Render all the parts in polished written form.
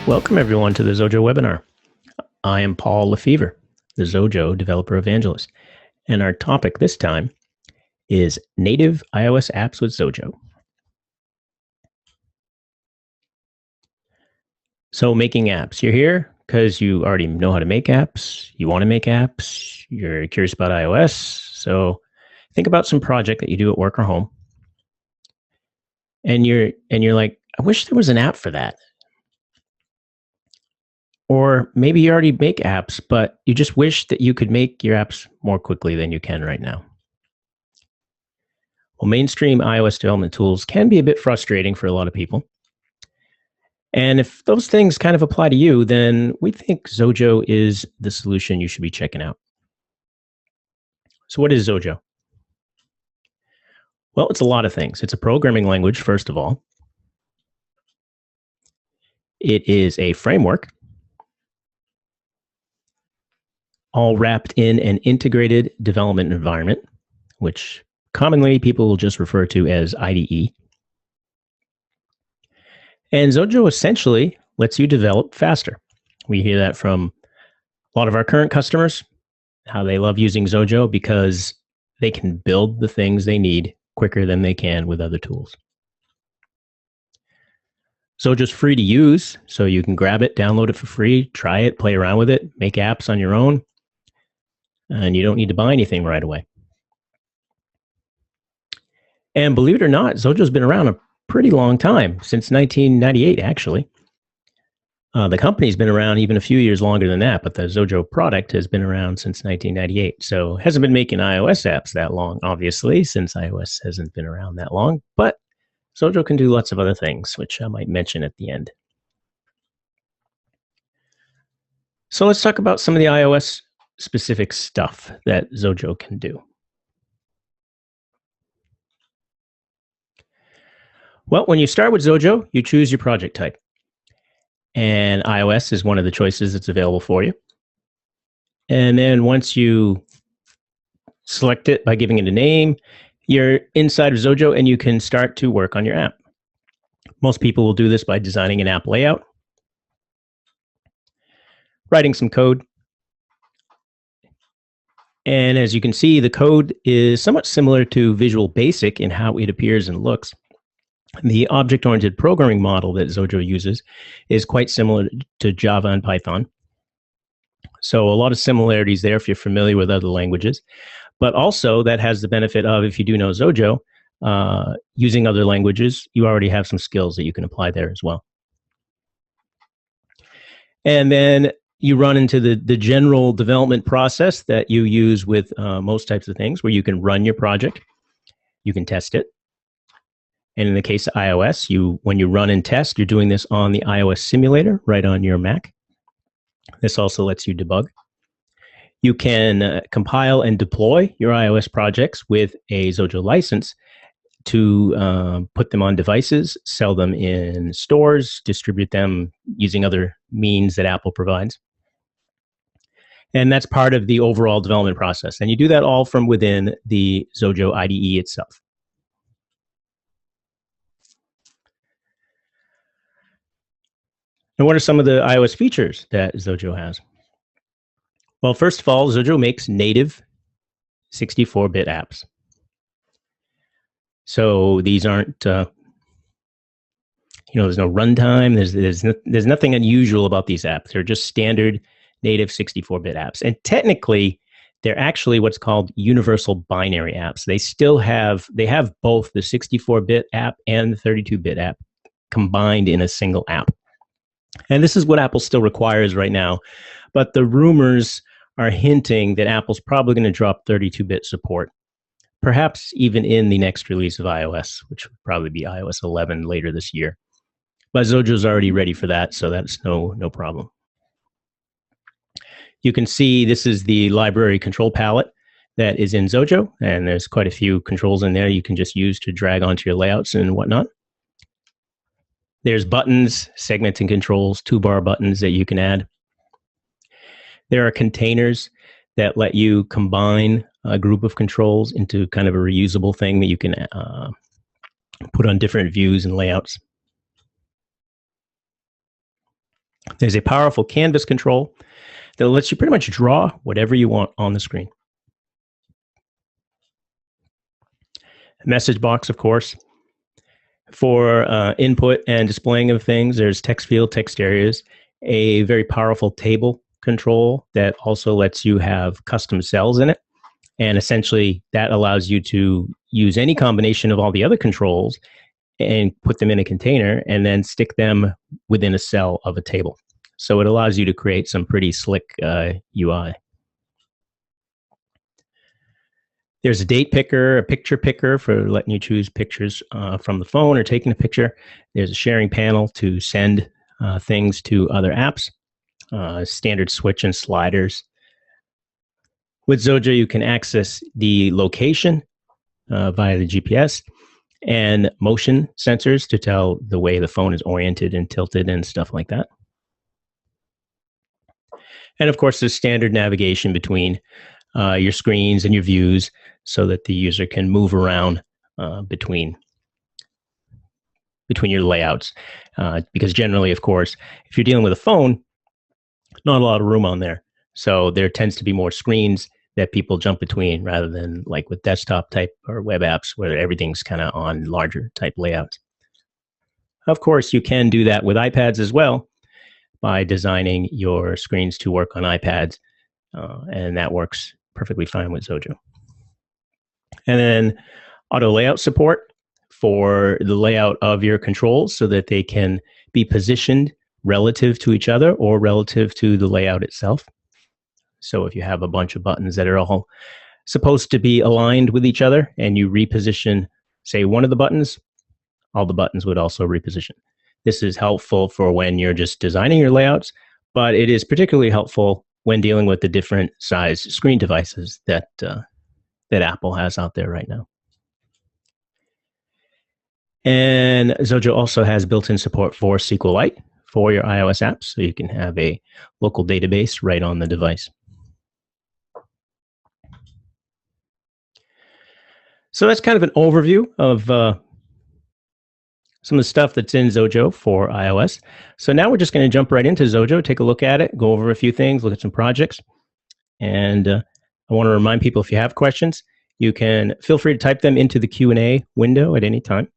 Welcome everyone to the Xojo webinar. I am Paul Lefevre, the Xojo developer evangelist, and our topic this time is native iOS apps with Xojo. So making apps. You're here because you already know how to make apps, you want to make apps, you're curious about iOS, so think about some project that you do at work or home. And you're like, I wish there was an app for that. Or maybe you already make apps, but you just wish that you could make your apps more quickly than you can right now. Well, mainstream iOS development tools can be a bit frustrating for a lot of people. And if those things kind of apply to you, then we think Xojo is the solution you should be checking out. So what is Xojo? Well, it's a lot of things. It's a programming language, first of all. It is a framework, all wrapped in an integrated development environment, which commonly people will just refer to as IDE. And Xojo essentially lets you develop faster. We hear that from a lot of our current customers, how they love using Xojo because they can build the things they need quicker than they can with other tools. Xojo's free to use, so you can grab it, download it for free, try it, play around with it, make apps on your own, and you don't need to buy anything right away. And believe it or not, Xojo's been around a pretty long time, since 1998, actually. The company's been around even a few years longer than that, but the Xojo product has been around since 1998. So hasn't been making iOS apps that long, obviously, since iOS hasn't been around that long. But Xojo can do lots of other things, which I might mention at the end. So let's talk about some of the iOS specific stuff that Xojo can do. Well, when you start with Xojo, you choose your project type. And iOS is one of the choices that's available for you. And then once you select it by giving it a name, you're inside of Xojo and you can start to work on your app. Most people will do this by designing an app layout, writing some code. And as you can see, the code is somewhat similar to Visual Basic in how it appears and looks. The object-oriented programming model that Xojo uses is quite similar to Java and Python. So a lot of similarities there if you're familiar with other languages. But also that has the benefit of, if you do know Xojo, using other languages, you already have some skills that you can apply there as well. And then you run into the general development process that you use with most types of things, where you can run your project, you can test it. And in the case of iOS, when you run and test, you're doing this on the iOS simulator right on your Mac. This also lets you debug. You can compile and deploy your iOS projects with a Xojo license to put them on devices, sell them in stores, distribute them using other means that Apple provides. And that's part of the overall development process. And you do that all from within the Xojo IDE itself. And what are some of the iOS features that Xojo has? Well, first of all, Xojo makes native 64-bit apps. So these aren't, there's no runtime. There's nothing unusual about these apps. They're just standard native 64-bit apps. And technically, they're actually what's called universal binary apps. They have both the 64-bit app and the 32-bit app combined in a single app. And this is what Apple still requires right now. But the rumors are hinting that Apple's probably going to drop 32-bit support, perhaps even in the next release of iOS, which would probably be iOS 11 later this year. But Xojo's already ready for that, so that's no problem. You can see this is the library control palette that is in Xojo, and there's quite a few controls in there you can just use to drag onto your layouts and whatnot. There's buttons, segmenting controls, toolbar buttons that you can add. There are containers that let you combine a group of controls into kind of a reusable thing that you can put on different views and layouts. There's a powerful canvas control that lets you pretty much draw whatever you want on the screen. Message box, of course. For input and displaying of things, there's text field, text areas, a very powerful table control that also lets you have custom cells in it. And essentially, that allows you to use any combination of all the other controls and put them in a container and then stick them within a cell of a table. So it allows you to create some pretty slick UI. There's a date picker, a picture picker for letting you choose pictures from the phone or taking a picture. There's a sharing panel to send things to other apps, standard switch and sliders. With Xojo, you can access the location via the GPS and motion sensors to tell the way the phone is oriented and tilted and stuff like that. And of course, there's standard navigation between your screens and your views so that the user can move around between your layouts. Because generally, of course, if you're dealing with a phone, not a lot of room on there. So there tends to be more screens that people jump between rather than like with desktop type or web apps where everything's kind of on larger type layouts. Of course, you can do that with iPads as well by designing your screens to work on iPads, and that works perfectly fine with Xojo. And then auto layout support for the layout of your controls so that they can be positioned relative to each other or relative to the layout itself. So if you have a bunch of buttons that are all supposed to be aligned with each other and you reposition, say, one of the buttons, all the buttons would also reposition. This is helpful for when you're just designing your layouts, but it is particularly helpful when dealing with the different size screen devices that Apple has out there right now. And Xojo also has built-in support for SQLite for your iOS apps, so you can have a local database right on the device. So that's kind of an overview of some of the stuff that's in Xojo for iOS. So now we're just going to jump right into Xojo, take a look at it, go over a few things, look at some projects. And I want to remind people, if you have questions, you can feel free to type them into the Q&A window at any time.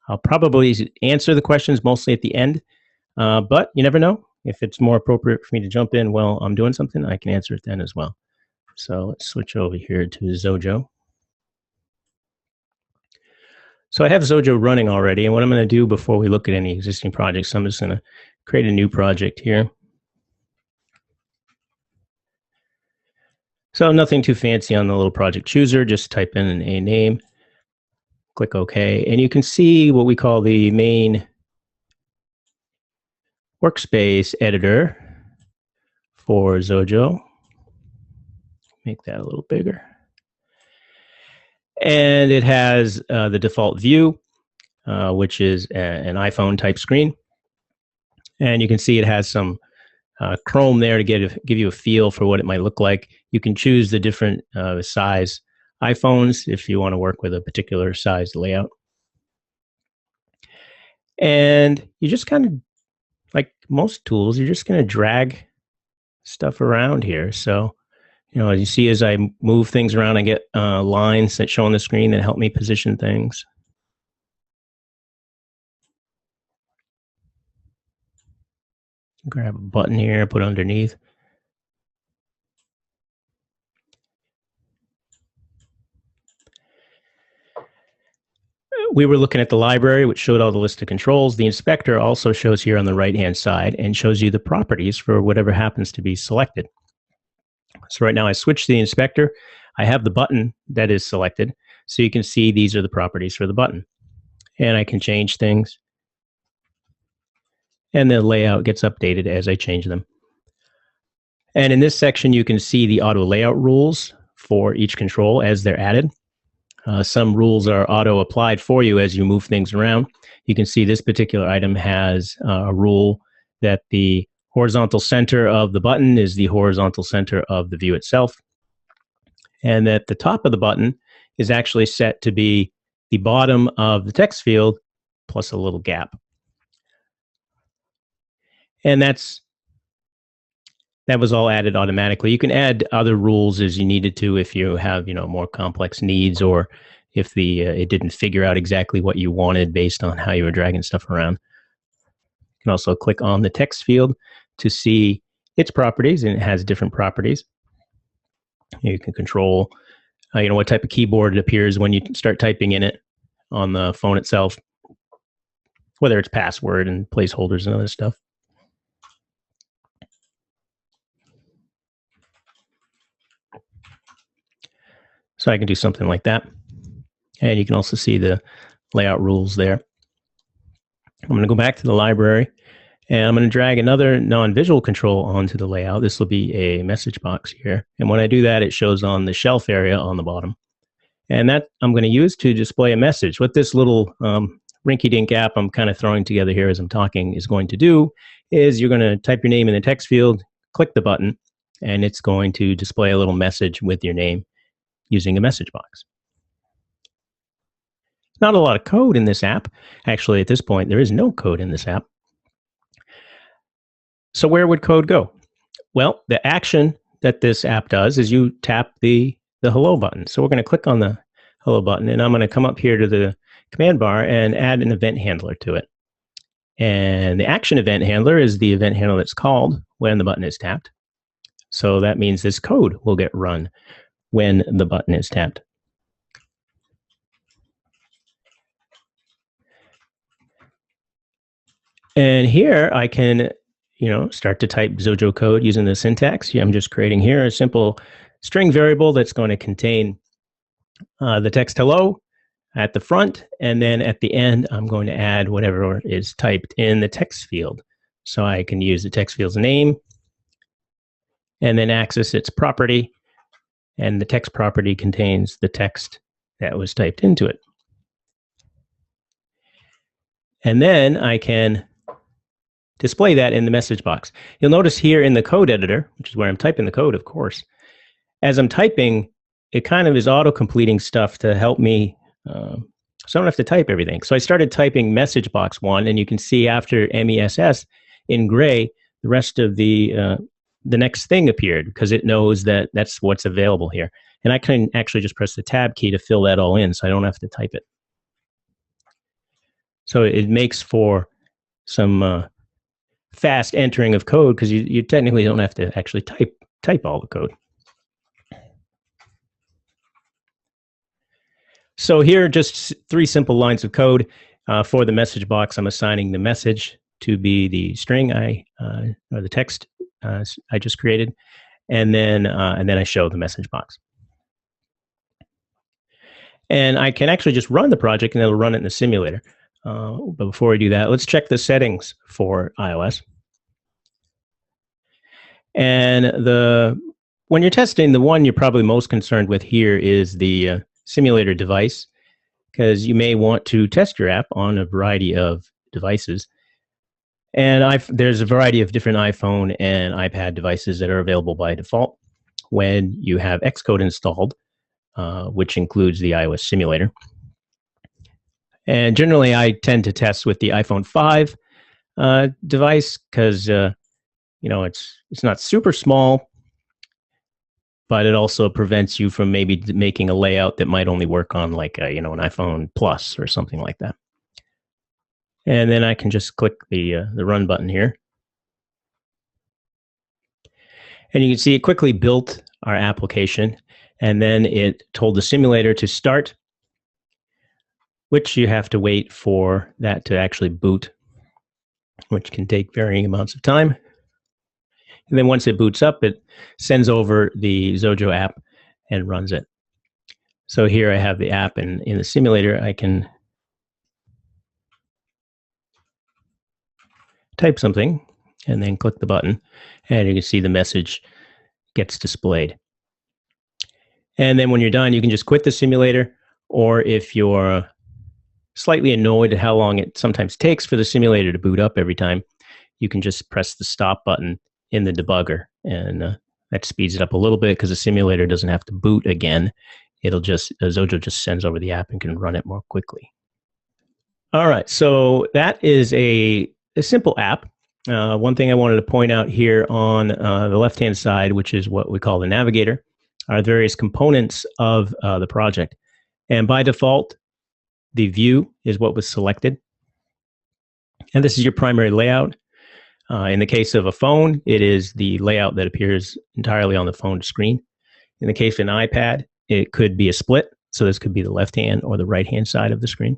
I'll probably answer the questions mostly at the end, but you never know. If it's more appropriate for me to jump in while I'm doing something, I can answer it then as well. So let's switch over here to Xojo. So I have Xojo running already, and what I'm going to do before we look at any existing projects, I'm just going to create a new project here. So nothing too fancy on the little project chooser, just type in a name, click OK, and you can see what we call the main Workspace Editor for Xojo. Make that a little bigger. And it has the default view, which is an iPhone type screen. And you can see it has some Chrome there to give you a feel for what it might look like. You can choose the different size iPhones if you want to work with a particular size layout. And you just kind of, like most tools, you're just going to drag stuff around here. So, you know, as you see, as I move things around, I get lines that show on the screen that help me position things. Grab a button here, put underneath. We were looking at the library, which showed all the list of controls. The inspector also shows here on the right-hand side and shows you the properties for whatever happens to be selected. So right now I switched to the inspector. I have the button that is selected. So you can see these are the properties for the button. And I can change things. And the layout gets updated as I change them. And in this section, you can see the auto layout rules for each control as they're added. Some rules are auto applied for you as you move things around. You can see this particular item has a rule that the horizontal center of the button is the horizontal center of the view itself. And that the top of the button is actually set to be the bottom of the text field plus a little gap. And that was all added automatically. You can add other rules as you needed to if you have, more complex needs, or if it didn't figure out exactly what you wanted based on how you were dragging stuff around. You can also click on the text field to see its properties, and it has different properties. You can control, what type of keyboard it appears when you start typing in it on the phone itself, whether it's password and placeholders and other stuff. So I can do something like that. And you can also see the layout rules there. I'm going to go back to the library, and I'm going to drag another non-visual control onto the layout. This will be a message box here. And when I do that, it shows on the shelf area on the bottom. And that I'm going to use to display a message. What this little rinky-dink app I'm kind of throwing together here as I'm talking is going to do is you're going to type your name in the text field, click the button, and it's going to display a little message with your name using a message box. Not a lot of code in this app. Actually, at this point, there is no code in this app. So where would code go? Well, the action that this app does is you tap the hello button. So we're going to click on the hello button, and I'm going to come up here to the command bar and add an event handler to it. And the action event handler is the event handler that's called when the button is tapped. So that means this code will get run when the button is tapped. And here I can, start to type Xojo code using the syntax. I'm just creating here a simple string variable that's going to contain the text hello at the front, and then at the end, I'm going to add whatever is typed in the text field. So I can use the text field's name and then access its property, and the text property contains the text that was typed into it. And then I can display that in the message box. You'll notice here in the code editor, which is where I'm typing the code, of course, as I'm typing, it kind of is auto-completing stuff to help me, so I don't have to type everything. So I started typing message box 1, and you can see after MESS in gray, the rest of the next thing appeared because it knows that that's what's available here. And I can actually just press the tab key to fill that all in, so I don't have to type it. So it makes for some fast entering of code because you technically don't have to actually type all the code. So here are just 3 simple lines of code. For the message box, I'm assigning the message to be the string or the text I just created, and then I show the message box. And I can actually just run the project, and it'll run it in the simulator. But before we do that, let's check the settings for iOS. And when you're testing, the one you're probably most concerned with here is the simulator device, because you may want to test your app on a variety of devices. And there's a variety of different iPhone and iPad devices that are available by default when you have Xcode installed, which includes the iOS simulator. And generally, I tend to test with the iPhone 5 device because it's not super small, but it also prevents you from maybe making a layout that might only work on like an iPhone Plus or something like that. And then I can just click the run button here, and you can see it quickly built our application, and then it told the simulator to start, which you have to wait for that to actually boot, which can take varying amounts of time. And then once it boots up, it sends over the Xojo app and runs it. So here I have the app, and in the simulator, I can type something and then click the button, and you can see the message gets displayed. And then when you're done, you can just quit the simulator, or if you're slightly annoyed at how long it sometimes takes for the simulator to boot up every time, you can just press the stop button in the debugger, and that speeds it up a little bit because the simulator doesn't have to boot again. Xojo just sends over the app and can run it more quickly. All right, so that is a simple app. one thing I wanted to point out here on the left-hand side, which is what we call the Navigator, are various components of the project. And by default, the view is what was selected. And this is your primary layout. In the case of a phone, it is the layout that appears entirely on the phone screen. In the case of an iPad, it could be a split. So this could be the left-hand or the right-hand side of the screen.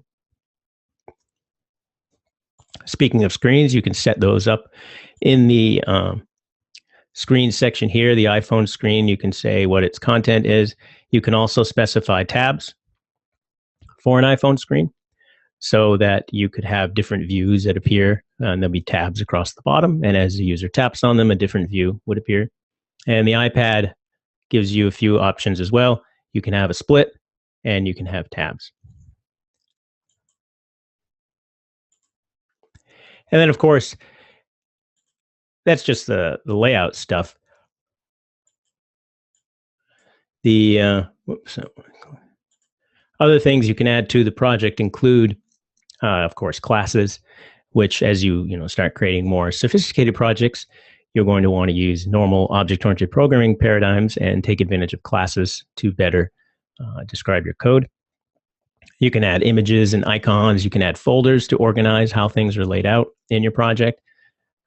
Speaking of screens, you can set those up in the screen section here, the iPhone screen. You can say what its content is. You can also specify tabs for an iPhone screen so that you could have different views that appear, and there'll be tabs across the bottom. And as the user taps on them, a different view would appear. And the iPad gives you a few options as well. You can have a split and you can have tabs. And then, of course, that's just the layout stuff. The other things you can add to the project include, of course, classes, which as you start creating more sophisticated projects, you're going to want to use normal object-oriented programming paradigms and take advantage of classes to better describe your code. You can add images and icons. You can add folders to organize how things are laid out in your project.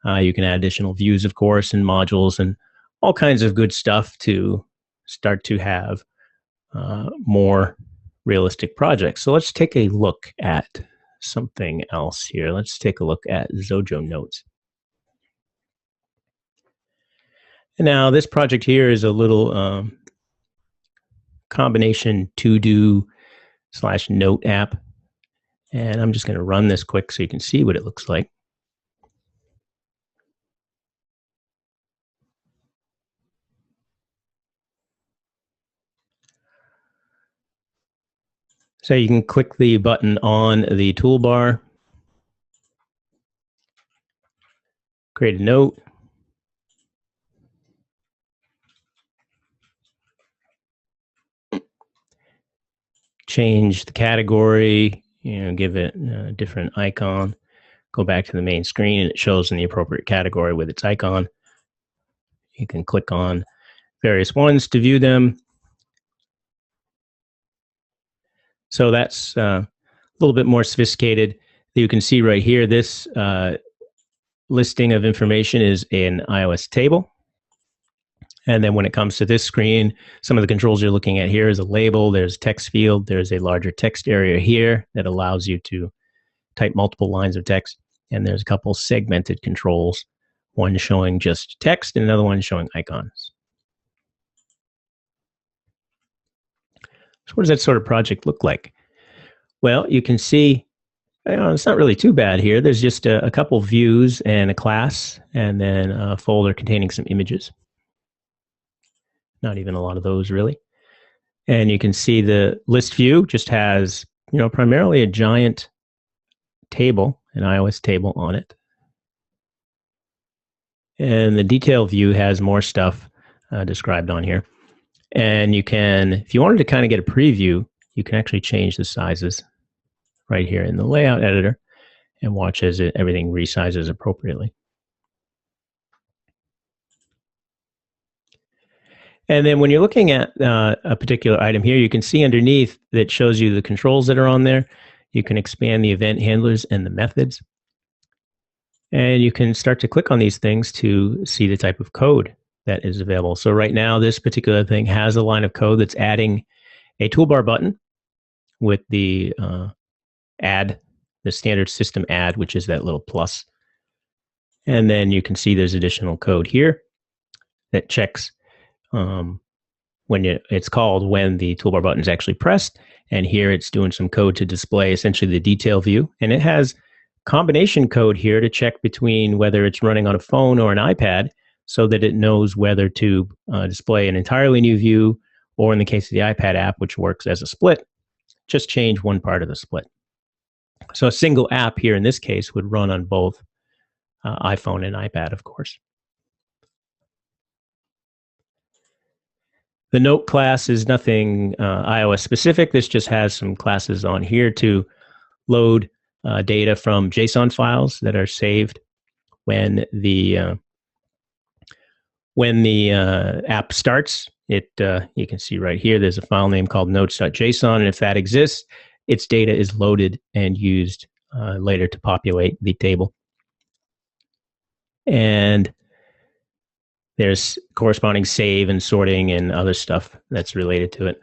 You can add additional views, of course, and modules and all kinds of good stuff to start to have more realistic projects. So let's take a look at something else here. Let's take a look at Xojo notes. Now, this project here is a little combination to-do / note app. And I'm just going to run this quick so you can see what it looks like. So you can click the button on the toolbar, create a note, change the category, give it a different icon, go back to the main screen, and it shows in the appropriate category with its icon. You can click on various ones to view them. So that's a little bit more sophisticated. You can see right here, this listing of information is an iOS table. And then when it comes to this screen, some of the controls you're looking at here is a label, there's text field, there's a larger text area here that allows you to type multiple lines of text. And there's a couple segmented controls, one showing just text and another one showing icons. So what does that sort of project look like? Well, you can see it's not really too bad here. There's just a couple views and a class, and then a folder containing some images. Not even a lot of those, really. And you can see the list view just has, primarily a giant table, an iOS table on it. And the detail view has more stuff described on here. And you can, if you wanted to kind of get a preview, you can actually change the sizes right here in the layout editor and watch as everything resizes appropriately. And then when you're looking at a particular item here, you can see underneath that shows you the controls that are on there. You can expand the event handlers and the methods. And you can start to click on these things to see the type of code that is available. So right now, this particular thing has a line of code that's adding a toolbar button with the the standard system add, which is that little plus. And then you can see there's additional code here that checks when it's called when the toolbar button is actually pressed. And here it's doing some code to display essentially the detail view. And it has combination code here to check between whether it's running on a phone or an iPad, so that it knows whether to display an entirely new view, or in the case of the iPad app, which works as a split, just change one part of the split. So a single app here in this case would run on both iPhone and iPad, of course. The note class is nothing iOS specific. This just has some classes on here to load data from JSON files that are saved when the app starts, it you can see right here, there's a file name called notes.json, and if that exists, its data is loaded and used later to populate the table. And there's corresponding save and sorting and other stuff that's related to it.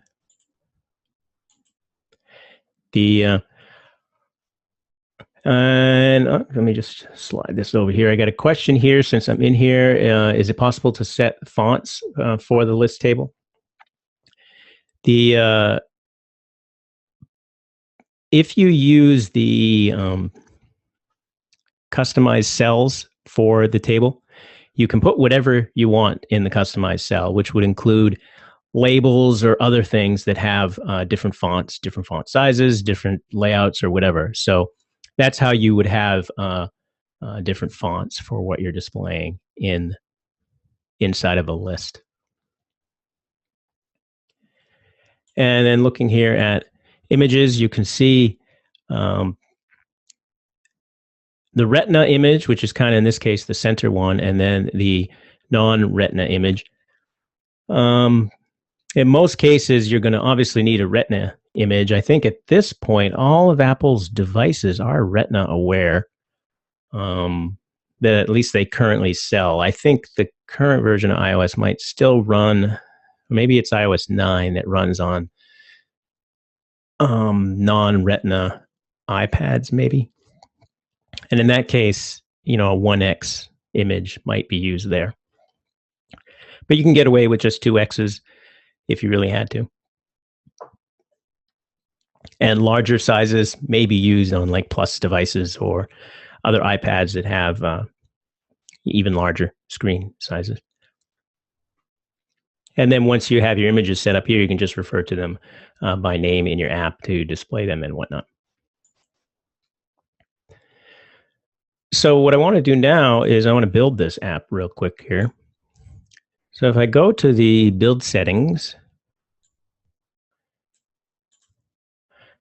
Let me just slide this over here. I got a question here since I'm in here. Is it possible to set fonts for the list table? If you use the customized cells for the table, you can put whatever you want in the customized cell, which would include labels or other things that have different fonts, different font sizes, different layouts, or whatever. So that's how you would have different fonts for what you're displaying inside of a list. And then looking here at images, you can see the retina image, which is kind of in this case the center one, and then the non-retina image. In most cases, you're going to obviously need a retina image. I think at this point, all of Apple's devices are retina aware, that at least they currently sell. I think the current version of iOS might still run, maybe it's iOS 9 that runs on non-retina iPads, maybe. And in that case, you know, a 1x image might be used there. But you can get away with just 2x's if you really had to. And larger sizes may be used on like Plus devices or other iPads that have even larger screen sizes. And then once you have your images set up here, you can just refer to them by name in your app to display them and whatnot. So what I want to do now is I want to build this app real quick here. So if I go to the build settings,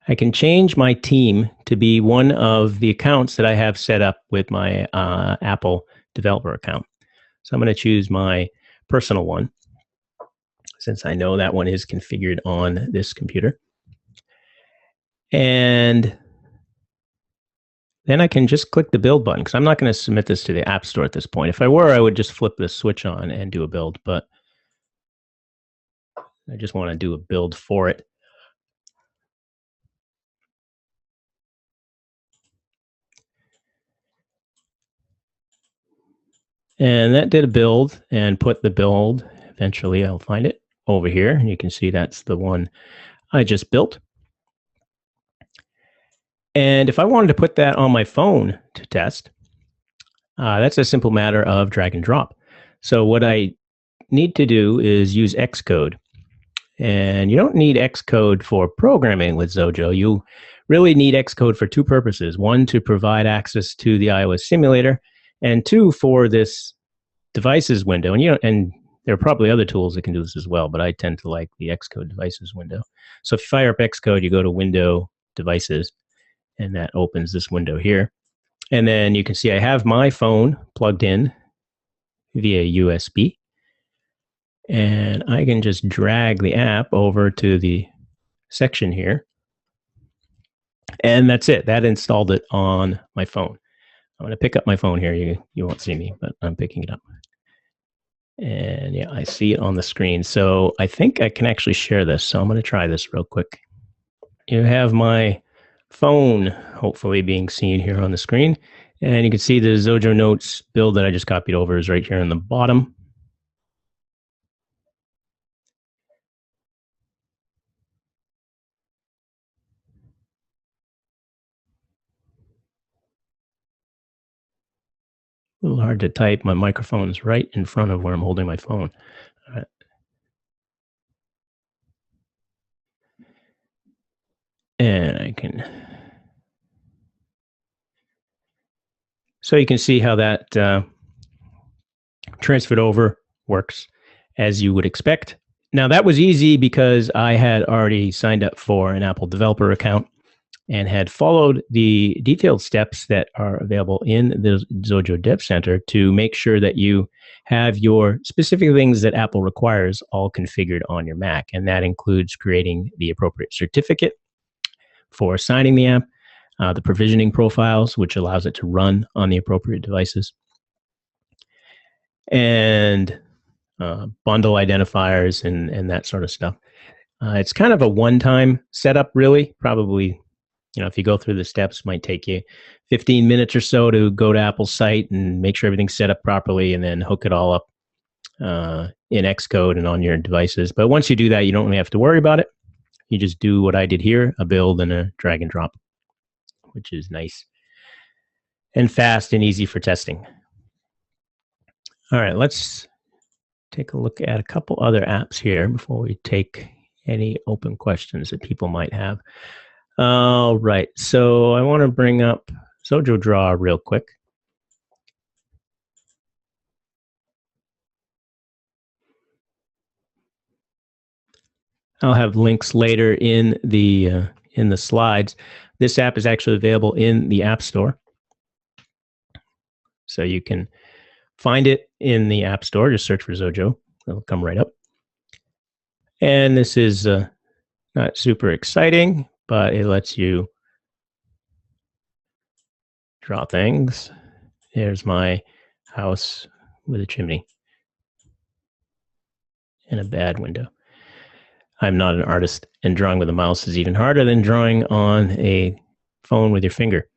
I can change my team to be one of the accounts that I have set up with my Apple developer account. So I'm going to choose my personal one, since I know that one is configured on this computer. And then I can just click the build button, because I'm not going to submit this to the App Store at this point. If I were, I would just flip this switch on and do a build, but I just want to do a build for it. And that did a build and put the build, eventually I'll find it over here. And you can see that's the one I just built. And if I wanted to put that on my phone to test, that's a simple matter of drag and drop. So what I need to do is use Xcode. And you don't need Xcode for programming with Xojo. You really need Xcode for two purposes. One, to provide access to the iOS simulator, and two, for this devices window. And there are probably other tools that can do this as well, but I tend to like the Xcode devices window. So if you fire up Xcode, you go to Window, Devices, and that opens this window here. And then you can see I have my phone plugged in via USB. And I can just drag the app over to the section here. And that's it. That installed it on my phone. I'm going to pick up my phone here. You won't see me, but I'm picking it up. And yeah, I see it on the screen. So I think I can actually share this. So I'm going to try this real quick. You have my phone hopefully being seen here on the screen. And you can see the Xojo Notes build that I just copied over is right here in the bottom. A little hard to type. My microphone's right in front of where I'm holding my phone. All right. And I can... So you can see how that transferred over works as you would expect. Now that was easy because I had already signed up for an Apple developer account, and had followed the detailed steps that are available in the Xojo Dev Center to make sure that you have your specific things that Apple requires all configured on your Mac. And that includes creating the appropriate certificate for signing the app, the provisioning profiles, which allows it to run on the appropriate devices, and bundle identifiers and that sort of stuff. It's kind of a one-time setup, really. Probably, if you go through the steps, might take you 15 minutes or so to go to Apple's site and make sure everything's set up properly, and then hook it all up in Xcode and on your devices. But once you do that, you don't really have to worry about it. You just do what I did here, a build and a drag and drop, which is nice and fast and easy for testing. All right, let's take a look at a couple other apps here before we take any open questions that people might have. All right, so I want to bring up Xojo Draw real quick. I'll have links later in the slides. This app is actually available in the App Store, so you can find it in the App Store. Just search for Xojo; it'll come right up. And this is not super exciting, but it lets you draw things. There's my house with a chimney and a bad window. I'm not an artist, and drawing with a mouse is even harder than drawing on a phone with your finger.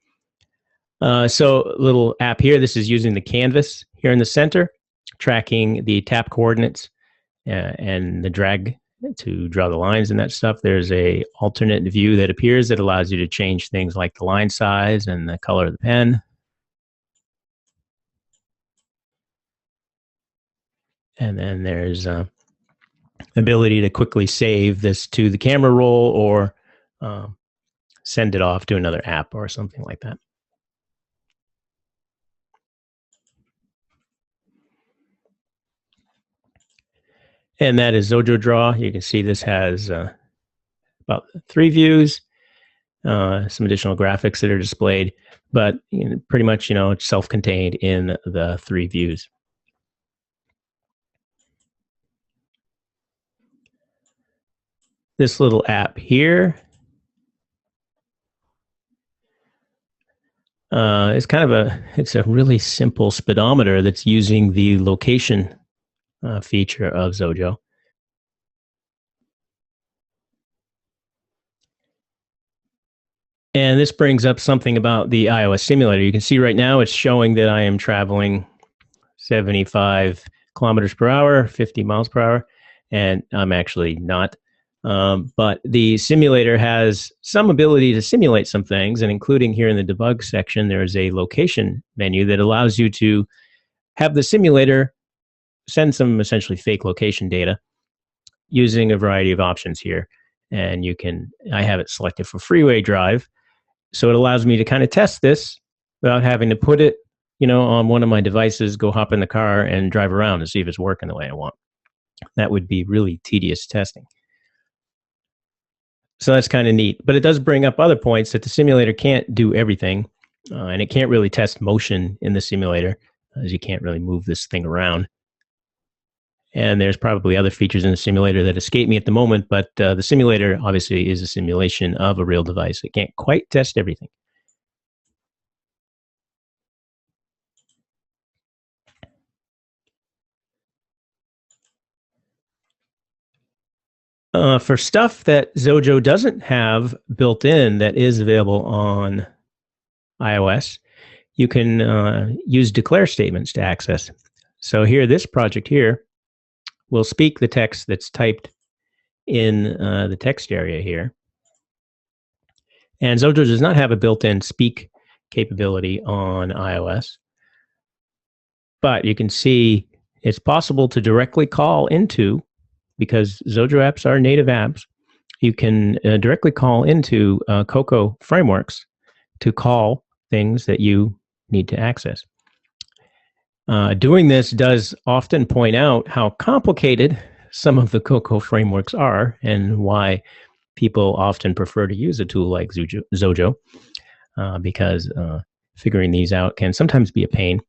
So little app here. This is using the canvas here in the center, tracking the tap coordinates and the drag to draw the lines and that stuff. There's a alternate view that appears that allows you to change things like the line size and the color of the pen. And then there's ability to quickly save this to the camera roll or send it off to another app or something like that. And that is Xojo Draw. You can see this has about 3 views, some additional graphics that are displayed, but pretty much, it's self-contained in the 3 views. This little app here is kind of it's a really simple speedometer that's using the location feature of Xojo. And this brings up something about the iOS simulator. You can see right now it's showing that I am traveling 75 kilometers per hour, 50 miles per hour, and I'm actually not. But the simulator has some ability to simulate some things, and including here in the debug section, there's a location menu that allows you to have the simulator send some essentially fake location data using a variety of options here. And I have it selected for freeway drive. So it allows me to kind of test this without having to put it, on one of my devices, go hop in the car and drive around to see if it's working the way I want. That would be really tedious testing. So that's kind of neat. But it does bring up other points that the simulator can't do everything. And it can't really test motion in the simulator, as you can't really move this thing around. And there's probably other features in the simulator that escape me at the moment, but the simulator obviously is a simulation of a real device. It can't quite test everything. For stuff that Xojo doesn't have built in that is available on iOS, you can use declare statements to access. So here, this project here will speak the text that's typed in the text area here. And Xojo does not have a built-in speak capability on iOS. But you can see it's possible to directly call into, because Xojo apps are native apps, you can directly call into Cocoa frameworks to call things that you need to access. Doing this does often point out how complicated some of the Cocoa frameworks are and why people often prefer to use a tool like Xojo because figuring these out can sometimes be a pain.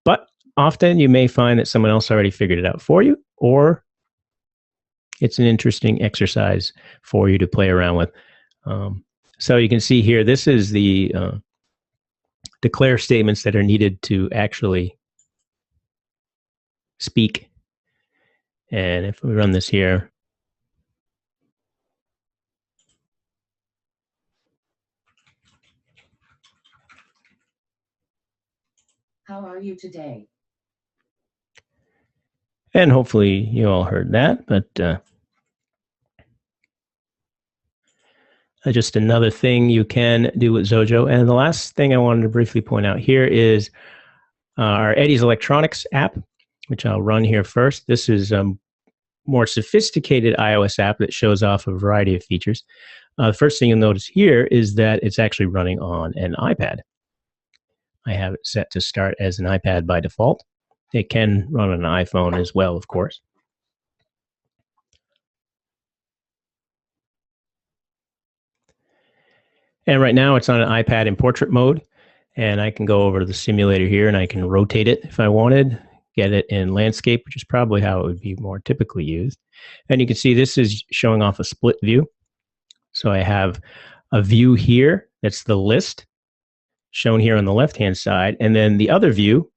But often you may find that someone else already figured it out for you, or it's an interesting exercise for you to play around with. So you can see here, this is the declare statements that are needed to actually speak. And if we run this here, how are you today? And hopefully you all heard that, but just another thing you can do with Xojo. And the last thing I wanted to briefly point out here is our Eddie's Electronics app, which I'll run here first. This is a more sophisticated iOS app that shows off a variety of features. The first thing you'll notice here is that it's actually running on an iPad. I have it set to start as an iPad by default. It can run on an iPhone as well, of course. And right now it's on an iPad in portrait mode. And I can go over to the simulator here and I can rotate it if I wanted, get it in landscape, which is probably how it would be more typically used. And you can see this is showing off a split view. So I have a view here, that's the list, shown here on the left-hand side. And then the other view,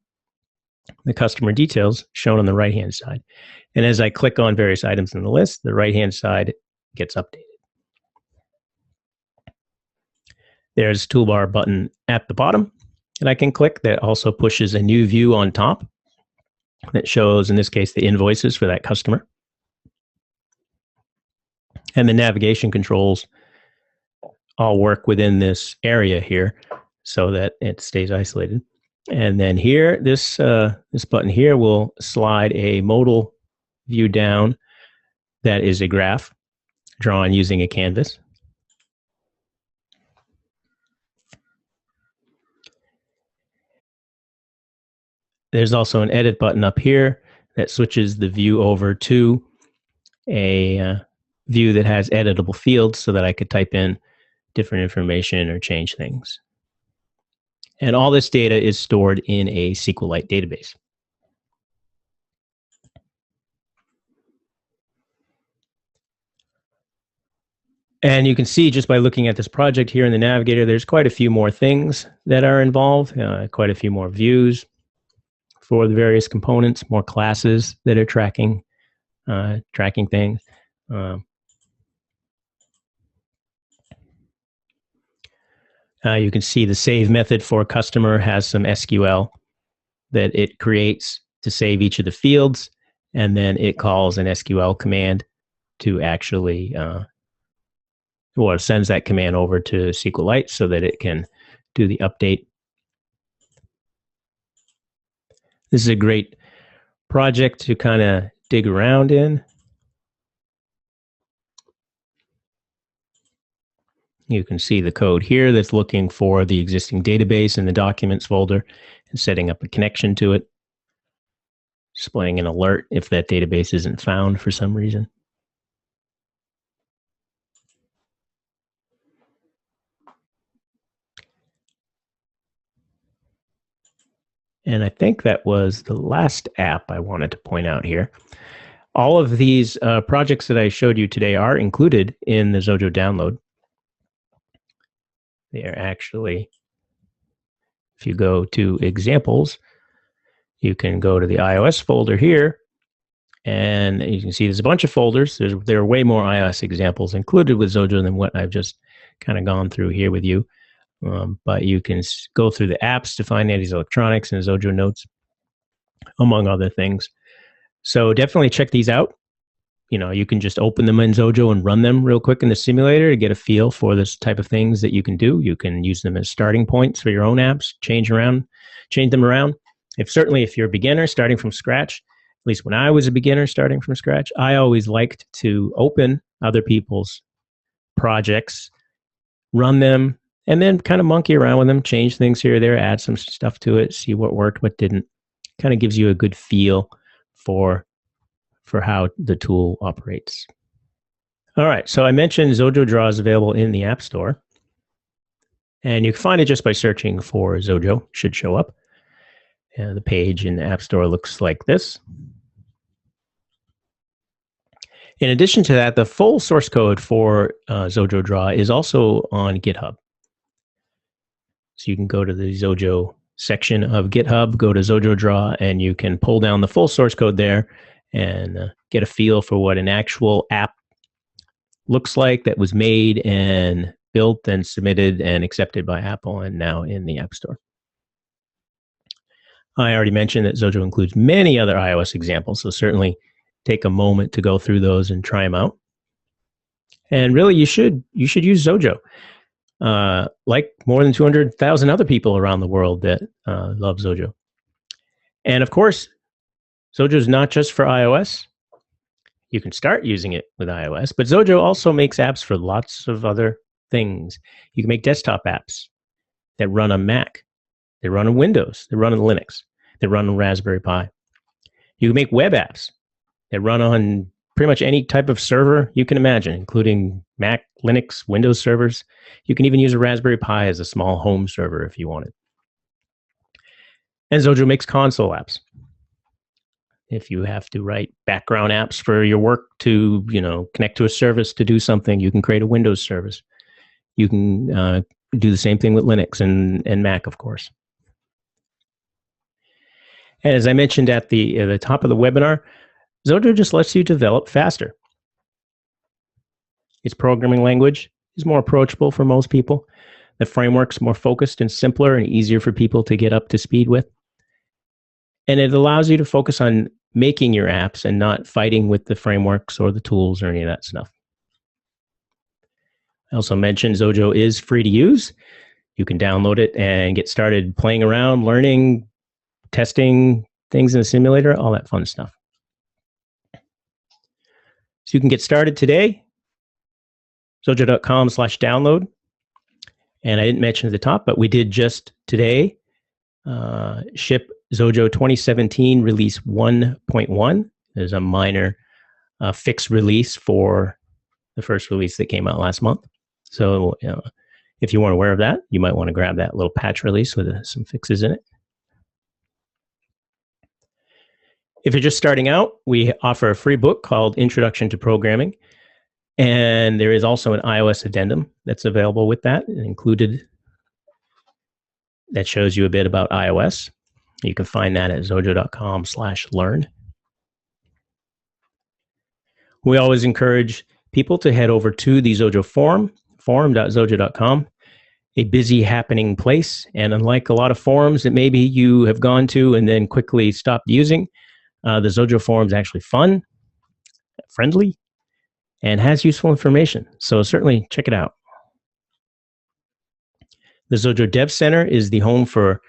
the customer details, shown on the right-hand side. And as I click on various items in the list, the right-hand side gets updated. There's a toolbar button at the bottom that I can click that also pushes a new view on top that shows, in this case, the invoices for that customer. And the navigation controls all work within this area here so that it stays isolated. And then here, this button here will slide a modal view down that is a graph drawn using a canvas. There's also an edit button up here that switches the view over to a view that has editable fields so that I could type in different information or change things. And all this data is stored in a SQLite database. And you can see just by looking at this project here in the Navigator, there's quite a few more things that are involved, quite a few more views for the various components, more classes that are tracking things. You can see the save method for a customer has some SQL that it creates to save each of the fields, and then it calls an SQL command to actually, well, it sends that command over to SQLite so that it can do the update. This is a great project to kind of dig around in. You can see the code here that's looking for the existing database in the documents folder and setting up a connection to it, displaying an alert if that database isn't found for some reason. And I think that was the last app I wanted to point out here. All of these projects that I showed you today are included in the Xojo download. They are actually, if you go to examples, you can go to the iOS folder here, and you can see there's a bunch of folders. There are way more iOS examples included with Xojo than what I've just kind of gone through here with you. But you can go through the apps to find Eddie's Electronics and Xojo Notes, among other things. So definitely check these out. You know, you can just open them in Xojo and run them real quick in the simulator to get a feel for this type of things that you can do. You can use them as starting points for your own apps, change them around. Certainly if you're a beginner starting from scratch, at least when I was a beginner starting from scratch, I always liked to open other people's projects, run them, and then kind of monkey around with them, change things here or there, add some stuff to it, see what worked, what didn't. Kind of gives you a good feel for how the tool operates. All right, so I mentioned Xojo Draw is available in the App Store. And you can find it just by searching for Xojo. Should show up. And the page in the App Store looks like this. In addition to that, the full source code for Xojo Draw is also on GitHub. So you can go to the Xojo section of GitHub, go to Xojo Draw, and you can pull down the full source code there and get a feel for what an actual app looks like that was made and built and submitted and accepted by Apple and now in the App Store. I already mentioned that Xojo includes many other iOS examples, so certainly take a moment to go through those and try them out. And really, you should use Xojo, like more than 200,000 other people around the world that love Xojo. And of course, Xojo is not just for iOS. You can start using it with iOS, but Xojo also makes apps for lots of other things. You can make desktop apps that run on Mac, they run on Windows, they run on Linux, they run on Raspberry Pi. You can make web apps that run on pretty much any type of server you can imagine, including Mac, Linux, Windows servers. You can even use a Raspberry Pi as a small home server if you wanted. And Xojo makes console apps. If you have to write background apps for your work to, connect to a service to do something, you can create a Windows service. You can do the same thing with Linux and Mac, of course. And as I mentioned at the top of the webinar, Xojo just lets you develop faster. Its programming language is more approachable for most people. The framework's more focused and simpler and easier for people to get up to speed with. And it allows you to focus on making your apps and not fighting with the frameworks or the tools or any of that stuff. I also mentioned Xojo is free to use. You can download it and get started playing around, learning, testing things in a simulator, all that fun stuff. So you can get started today, Xojo.com/download. And I didn't mention at the top, but we did just today ship Xojo 2017 release 1.1. There's a minor fix release for the first release that came out last month. So if you weren't aware of that, you might want to grab that little patch release with some fixes in it. If you're just starting out, we offer a free book called Introduction to Programming. And there is also an iOS addendum that's available with that, included, that shows you a bit about iOS. You can find that at Xojo.com/learn. We always encourage people to head over to the Xojo forum, forum.xojo.com, a busy, happening place. And unlike a lot of forums that maybe you have gone to and then quickly stopped using, the Xojo forum is actually fun, friendly, and has useful information. So certainly check it out. The Xojo Dev Center is the home for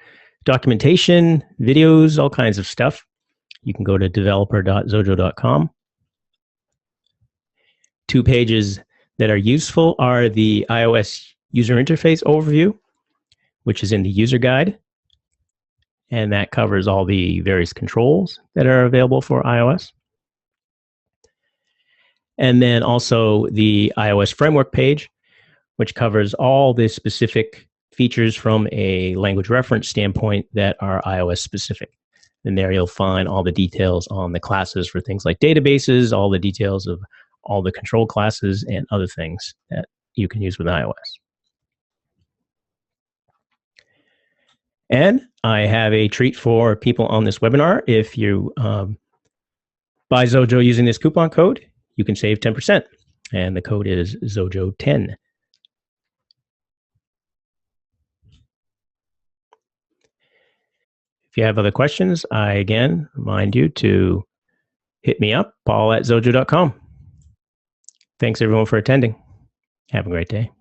documentation, videos, all kinds of stuff. You can go to developer.xojo.com. 2 pages that are useful are the iOS user interface overview, which is in the user guide. And that covers all the various controls that are available for iOS. And then also the iOS framework page, which covers all the specific features from a language reference standpoint that are iOS specific. And there you'll find all the details on the classes for things like databases, all the details of all the control classes and other things that you can use with iOS. And I have a treat for people on this webinar. If you buy Xojo using this coupon code, you can save 10%. And the code is Xojo10. If you have other questions, I again remind you to hit me up, paul@xojo.com. Thanks everyone for attending. Have a great day.